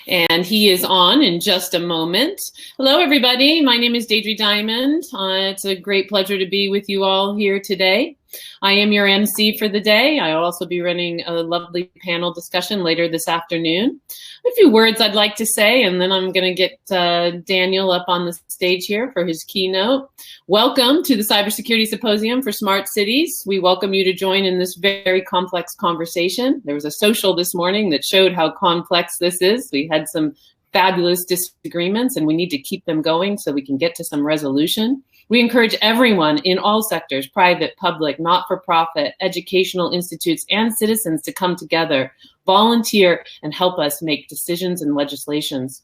And he is on in just a moment. Hello, everybody. My name is Deidre Diamond. It's a great pleasure to be with you all here today. I am your MC for the day. I'll also be running a lovely panel discussion later this afternoon. A few words I'd like to say, and then I'm going to get Daniel up on the stage here for his keynote. Welcome to the Cybersecurity Symposium for Smart Cities. We welcome you to join in this very complex conversation. There was a social this morning that showed how complex this is. We had some fabulous disagreements, and we need to keep them going so we can get to some resolution. We encourage everyone in all sectors, private, public, not-for-profit, educational institutes, and citizens to come together, volunteer, and help us make decisions and legislations.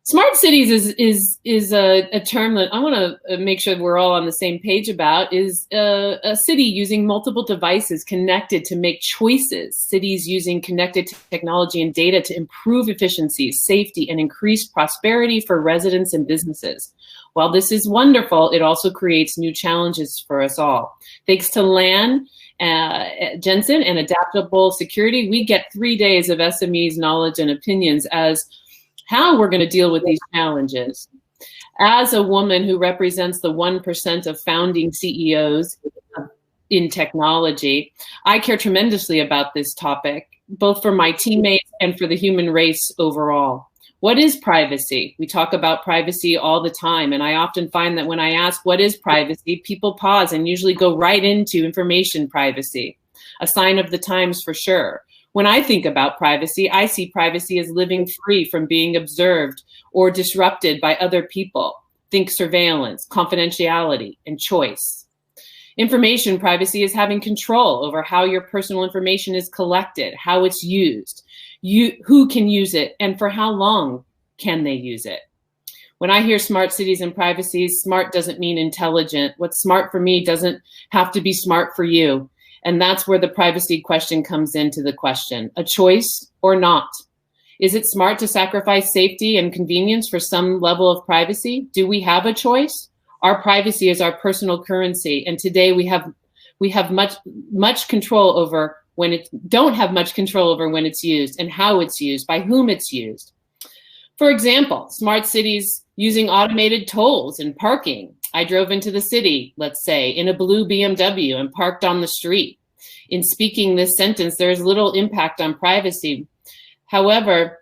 Smart cities is a term that I want to make sure we're all on the same page about, is a city using multiple devices connected to make choices, cities using connected technology and data to improve efficiency, safety, and increase prosperity for residents and businesses. While this is wonderful, it also creates new challenges for us all. Thanks to Lan Jensen and Adaptable Security, we get 3 days of SMEs knowledge and opinions as how we're going to deal with these challenges. As a woman who represents the 1% of founding CEOs in technology, I care tremendously about this topic, both for my teammates and for the human race overall. What is privacy? We talk about privacy all the time, and I often find that when I ask what is privacy, people pause and usually go right into information privacy, a sign of the times for sure. When I think about privacy, I see privacy as living free from being observed or disrupted by other people. Think surveillance, confidentiality, and choice. Information privacy is having control over how your personal information is collected, how it's used, who can use it, and for how long can they use it. When I hear smart cities and privacy, smart doesn't mean intelligent. What's smart for me doesn't have to be smart for you. And that's where the privacy question comes into the question. A choice or not? Is it smart to sacrifice safety and convenience for some level of privacy? Do we have a choice? Our privacy is our personal currency, and today we have much control over when it don't have much control over when it's used and how it's used, by whom it's used. For example, smart cities using automated tolls and parking. I drove into the city, let's say, in a blue BMW and parked on the street. In speaking this sentence, there is little impact on privacy. However,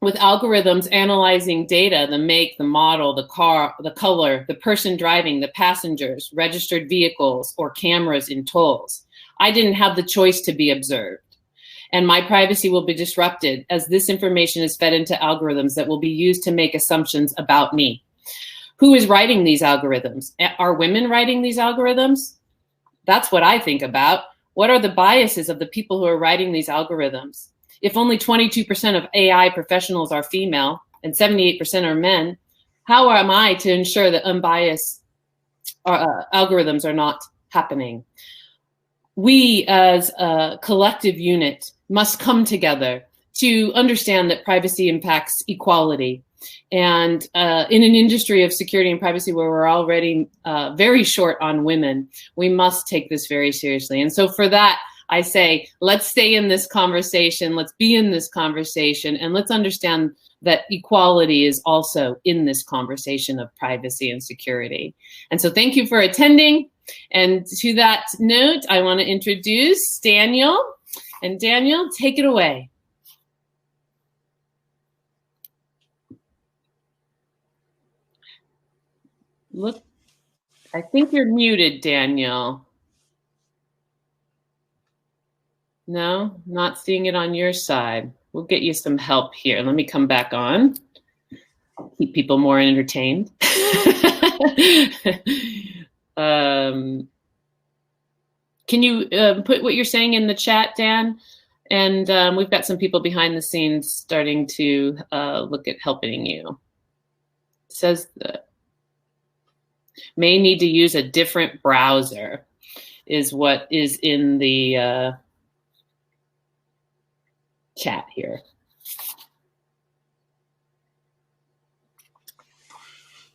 with algorithms analyzing data, the make, the model, the car, the color, the person driving, the passengers, registered vehicles, or cameras in tolls, I didn't have the choice to be observed. And my privacy will be disrupted as this information is fed into algorithms that will be used to make assumptions about me. Who is writing these algorithms? Are women writing these algorithms? That's what I think about. What are the biases of the people who are writing these algorithms? If only 22% of AI professionals are female and 78% are men, how am I to ensure that unbiased algorithms are not happening? We as a collective unit must come together to understand that privacy impacts equality. And in an industry of security and privacy where we're already very short on women, we must take this very seriously. And so for that, I say, let's stay in this conversation, let's be in this conversation, and let's understand that equality is also in this conversation of privacy and security. And so thank you for attending. And to that note, I want to introduce Daniel. And Daniel, take it away. Look, I think you're muted, Daniel. No, not seeing it on your side. We'll get you some help here. Let me come back on. Keep people more entertained. Can you put what you're saying in the chat, Dan? And we've got some people behind the scenes starting to look at helping you. It says that may need to use a different browser is what is in the chat here.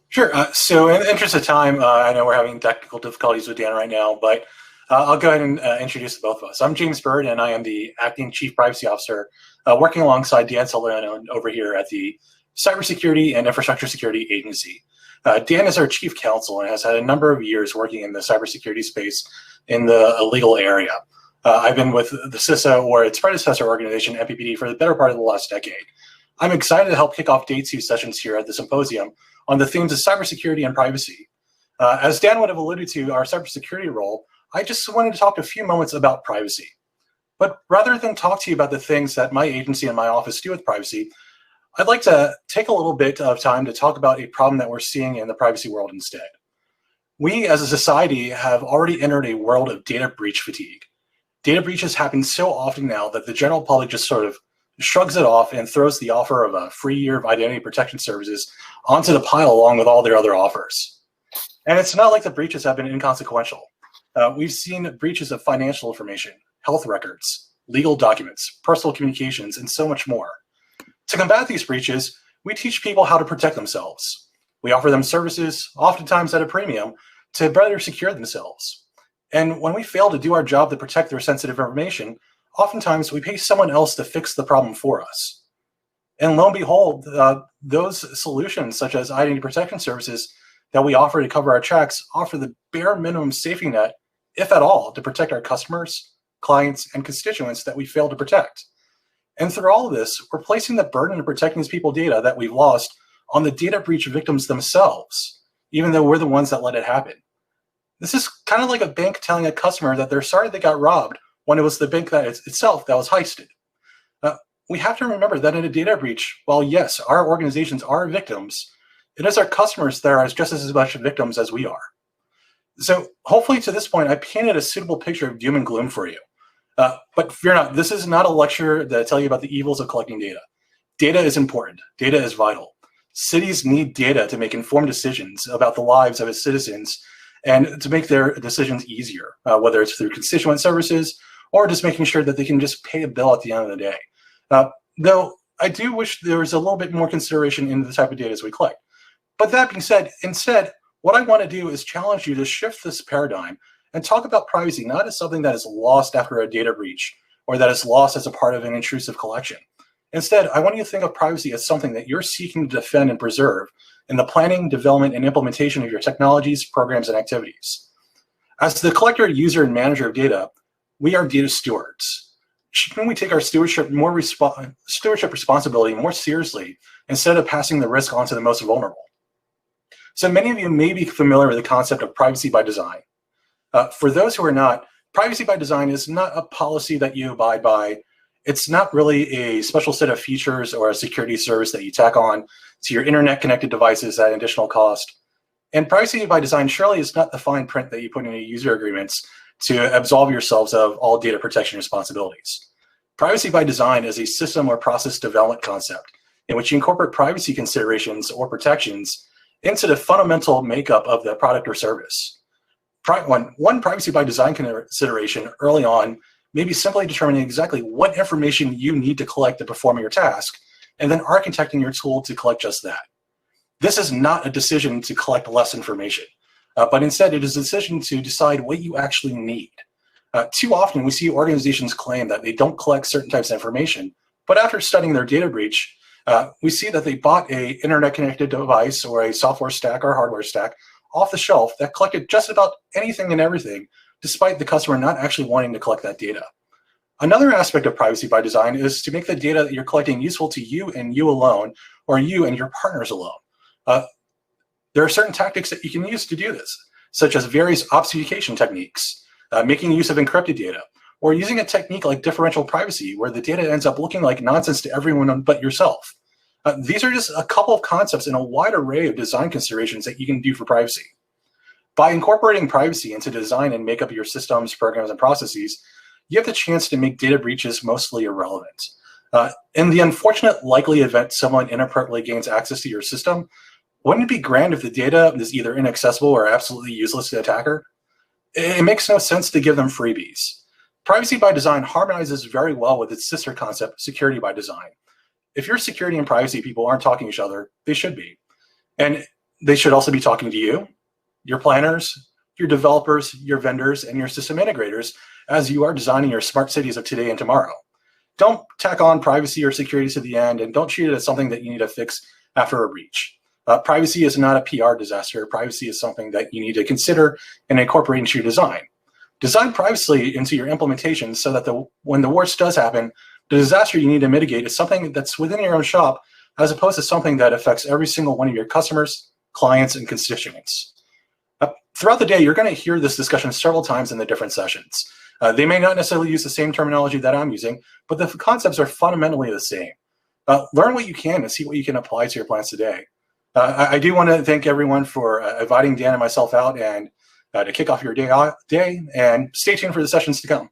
Sure. So in the interest of time, I know we're having technical difficulties with Dan right now, but I'll go ahead and introduce both of us. I'm James Bird, and I am the Acting Chief Privacy Officer, working alongside Dan Solano over here at the Cybersecurity and Infrastructure Security Agency. Dan is our Chief Counsel and has had a number of years working in the cybersecurity space in the legal area. I've been with the CISA, or its predecessor organization, NPPD, for the better part of the last decade. I'm excited to help kick off day 2 sessions here at the symposium on the themes of cybersecurity and privacy. As Dan would have alluded to our cybersecurity role, I just wanted to talk a few moments about privacy. But rather than talk to you about the things that my agency and my office do with privacy, I'd like to take a little bit of time to talk about a problem that we're seeing in the privacy world instead. We as a society have already entered a world of data breach fatigue. Data breaches happen so often now that the general public just sort of shrugs it off and throws the offer of a free year of identity protection services onto the pile along with all their other offers. And it's not like the breaches have been inconsequential. We've seen breaches of financial information, health records, legal documents, personal communications, and so much more. To combat these breaches, we teach people how to protect themselves. We offer them services, oftentimes at a premium, to better secure themselves. And when we fail to do our job to protect their sensitive information, oftentimes we pay someone else to fix the problem for us. And lo and behold, those solutions, such as identity protection services that we offer to cover our checks, offer the bare minimum safety net, if at all, to protect our customers, clients, and constituents that we fail to protect. And through all of this, we're placing the burden of protecting these people's data that we've lost on the data breach victims themselves, even though we're the ones that let it happen. This is kind of like a bank telling a customer that they're sorry they got robbed when it was the bank that itself that was heisted. We have to remember that in a data breach, while yes, our organizations are victims, it is our customers that are just as much victims as we are. So hopefully to this point, I painted a suitable picture of doom and gloom for you. But fear not, this is not a lecture that tell you about the evils of collecting data. Data is important. Data is vital. Cities need data to make informed decisions about the lives of its citizens and to make their decisions easier, whether it's through constituent services or just making sure that they can just pay a bill at the end of the day. Though I do wish there was a little bit more consideration in the type of data as we collect. But that being said, instead, what I want to do is challenge you to shift this paradigm and talk about privacy not as something that is lost after a data breach or that is lost as a part of an intrusive collection. Instead, I want you to think of privacy as something that you're seeking to defend and preserve in the planning, development, and implementation of your technologies, programs, and activities. As the collector, user, and manager of data, we are data stewards. Shouldn't we take our stewardship responsibility more seriously instead of passing the risk on to the most vulnerable? So many of you may be familiar with the concept of privacy by design. For those who are not, privacy by design is not a policy that you abide by. It's not really a special set of features or a security service that you tack on to your internet-connected devices at additional cost. And privacy by design surely is not the fine print that you put in your user agreements to absolve yourselves of all data protection responsibilities. Privacy by design is a system or process development concept in which you incorporate privacy considerations or protections into the fundamental makeup of the product or service. One privacy by design consideration early on may be simply determining exactly what information you need to collect to perform your task, and then architecting your tool to collect just that. This is not a decision to collect less information, but instead it is a decision to decide what you actually need. Too often we see organizations claim that they don't collect certain types of information, but after studying their data breach, we see that they bought a internet-connected device or a software stack or hardware stack off the shelf that collected just about anything and everything, despite the customer not actually wanting to collect that data. Another aspect of privacy by design is to make the data that you're collecting useful to you and you alone, or you and your partners alone. There are certain tactics that you can use to do this, such as various obfuscation techniques, making use of encrypted data, or using a technique like differential privacy, where the data ends up looking like nonsense to everyone but yourself. These are just a couple of concepts in a wide array of design considerations that you can do for privacy. By incorporating privacy into design and makeup of your systems, programs, and processes, you have the chance to make data breaches mostly irrelevant. In the unfortunate likely event someone inappropriately gains access to your system, wouldn't it be grand if the data is either inaccessible or absolutely useless to the attacker? It makes no sense to give them freebies. Privacy by design harmonizes very well with its sister concept, security by design. If your security and privacy people aren't talking to each other, they should be. And they should also be talking to you, your planners, your developers, your vendors, and your system integrators as you are designing your smart cities of today and tomorrow. Don't tack on privacy or security to the end, and don't treat it as something that you need to fix after a breach. Privacy is not a PR disaster. Privacy is something that you need to consider and incorporate into your design. Design privacy into your implementation so that when the worst does happen, the disaster you need to mitigate is something that's within your own shop, as opposed to something that affects every single one of your customers, clients, and constituents. Throughout the day, you're going to hear this discussion several times in the different sessions. They may not necessarily use the same terminology that I'm using, but the concepts are fundamentally the same. Learn what you can and see what you can apply to your plans today. I do want to thank everyone for inviting Dan and myself out and to kick off your day, and stay tuned for the sessions to come.